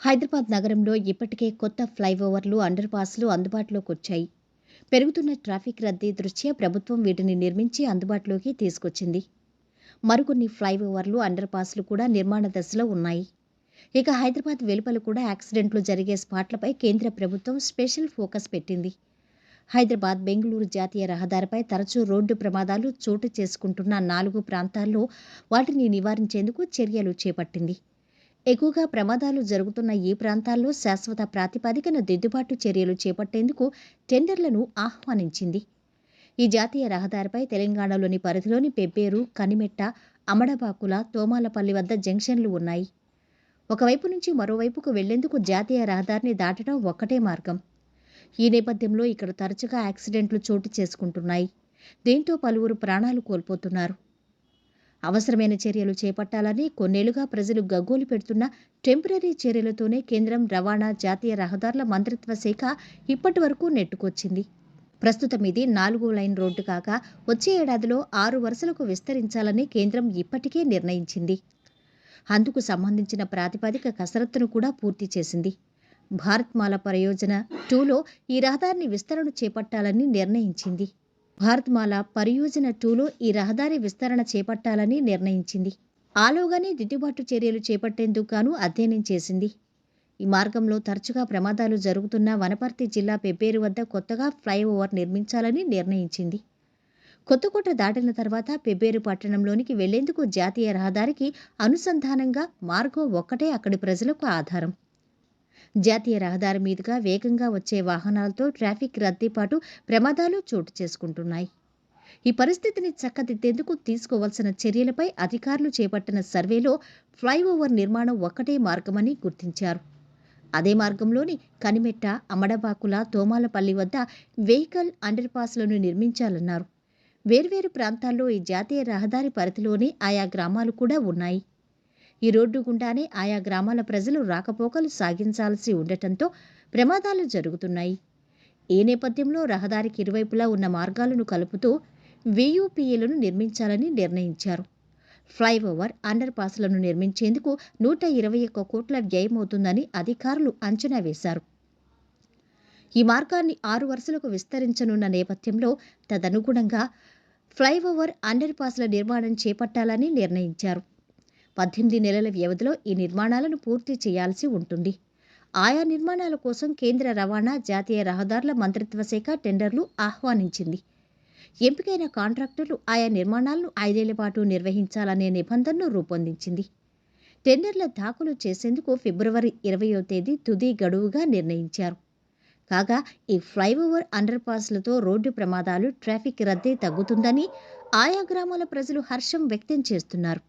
హైదరాబాద్ నగరంలో ఇప్పటికే కొత్త ఫ్లైఓవర్లు, అండర్ పాస్లు అందుబాటులోకొచ్చాయి. పెరుగుతున్న ట్రాఫిక్ రద్దీ దృష్ట్యా ప్రభుత్వం వీటిని నిర్మించి అందుబాటులోకి తీసుకొచ్చింది. మరికొన్ని ఫ్లైఓవర్లు, అండర్ పాస్లు కూడా నిర్మాణ దశలో ఉన్నాయి. ఇక హైదరాబాద్ వెలుపల కూడా యాక్సిడెంట్లు జరిగే స్పాట్లపై కేంద్ర ప్రభుత్వం స్పెషల్ ఫోకస్ పెట్టింది. హైదరాబాద్ బెంగళూరు జాతీయ రహదారిపై తరచూ రోడ్డు ప్రమాదాలు చోటు చేసుకుంటున్న 4 ప్రాంతాల్లో వాటిని నివారించేందుకు చర్యలు చేపట్టింది. ఎక్కువగా ప్రమాదాలు జరుగుతున్న ఈ ప్రాంతాల్లో శాశ్వత ప్రాతిపదికన దిద్దుబాటు చర్యలు చేపట్టేందుకు టెండర్లను ఆహ్వానించింది. ఈ జాతీయ రహదారిపై తెలంగాణలోని పరిధిలోని పెబ్బేరు, కనిమెట్ట, అమడబాకుల, తోమాలపల్లి వద్ద జంక్షన్లు ఉన్నాయి. ఒకవైపు నుంచి మరోవైపుకు వెళ్లేందుకు జాతీయ రహదారిని దాటడం ఒక్కటే మార్గం. ఈ నేపథ్యంలో ఇక్కడ తరచుగా యాక్సిడెంట్లు చోటు చేసుకుంటున్నాయి. దీంతో పలువురు ప్రాణాలు కోల్పోతున్నారు. అవసరమైన చర్యలు చేపట్టాలని కొన్నేళ్లుగా ప్రజలు గగ్గోలు పెడుతున్న టెంపరరీ చర్యలతోనే కేంద్రం రవాణా, జాతీయ రహదారుల మంత్రిత్వ శాఖ ఇప్పటి వరకు నెట్టుకొచ్చింది. ప్రస్తుతం ఇది 4వ లైన్ రోడ్డు కాగా వచ్చే ఏడాదిలో 6 వరుసలకు విస్తరించాలని కేంద్రం ఇప్పటికే నిర్ణయించింది. అందుకు సంబంధించిన ప్రాతిపదిక కసరత్తును కూడా పూర్తి చేసింది. భారత్మాల పరియోజన 2లో ఈ రహదారిని విస్తరణ చేపట్టాలని నిర్ణయించింది. భారత్మాల పరియోజన 2లో ఈ రహదారి విస్తరణ చేపట్టాలని నిర్ణయించింది. ఆలోగానే దిద్దుబాటు చర్యలు చేపట్టేందుకు గాను అధ్యయనం చేసింది. ఈ మార్గంలో తరచుగా ప్రమాదాలు జరుగుతున్న వనపర్తి జిల్లా పెబ్బేరు వద్ద కొత్తగా ఫ్లైఓవర్ నిర్మించాలని నిర్ణయించింది. కొత్తకోట దాటిన తర్వాత పెబ్బేరు పట్టణంలోనికి వెళ్లేందుకు జాతీయ రహదారికి అనుసంధానంగా మార్గం ఒక్కటే అక్కడి ప్రజలకు ఆధారం. జాతీయ రహదారి మీదుగా వేగంగా వచ్చే వాహనాలతో ట్రాఫిక్ రద్దీపాటు ప్రమాదాలు చోటు చేసుకుంటున్నాయి. ఈ పరిస్థితిని చక్కదిద్దేందుకు తీసుకోవాల్సిన చర్యలపై అధికారులు చేపట్టిన సర్వేలో ఫ్లైఓవర్ నిర్మాణం ఒక్కటే మార్గమని గుర్తించారు. అదే మార్గంలోని కనిమెట్ట, అమడబాకుల, తోమాలపల్లి వద్ద వెహికల్ అండర్ పాస్లను నిర్మించాలన్నారు. వేర్వేరు ప్రాంతాల్లో ఈ జాతీయ రహదారి పరిధిలోనే ఆయా గ్రామాలు కూడా ఉన్నాయి. ఈ రోడ్డు గుండానే ఆయా గ్రామాల ప్రజలు రాకపోకలు సాగించాల్సి ఉండటంతో ప్రమాదాలు జరుగుతున్నాయి. ఈ నేపథ్యంలో రహదారికి ఇరువైపులా ఉన్న మార్గాలను కలుపుతూ వీయూపీఏలను నిర్మించాలని నిర్ణయించారు. ఫ్లైఓవర్, అండర్ పాస్లను నిర్మించేందుకు 121 కోట్ల వ్యయమవుతుందని అధికారులు అంచనా వేశారు. ఈ మార్గాన్ని 6 వరుసలకు విస్తరించనున్న నేపథ్యంలో తదనుగుణంగా ఫ్లైఓవర్, అండర్ పాస్ల నిర్మాణం చేపట్టాలని నిర్ణయించారు. 18 నెలల వ్యవధిలో ఈ నిర్మాణాలను పూర్తి చేయాల్సి ఉంటుంది. ఆయా నిర్మాణాల కోసం కేంద్ర రవాణా, జాతీయ రహదారుల మంత్రిత్వ శాఖ టెండర్లు ఆహ్వానించింది. ఎంపికైన కాంట్రాక్టర్లు ఆయా నిర్మాణాలను 5 ఏళ్ల పాటు నిర్వహించాలనే నిబంధనను రూపొందించింది. టెండర్ల దాఖలు చేసేందుకు ఫిబ్రవరి 20వ తేదీ తుది గడువుగా నిర్ణయించారు. కాగా ఈ ఫ్లైఓవర్, అండర్ పాస్లతో రోడ్డు ప్రమాదాలు, ట్రాఫిక్ రద్దీ తగ్గుతుందని ఆయా గ్రామాల ప్రజలు హర్షం వ్యక్తం చేస్తున్నారు.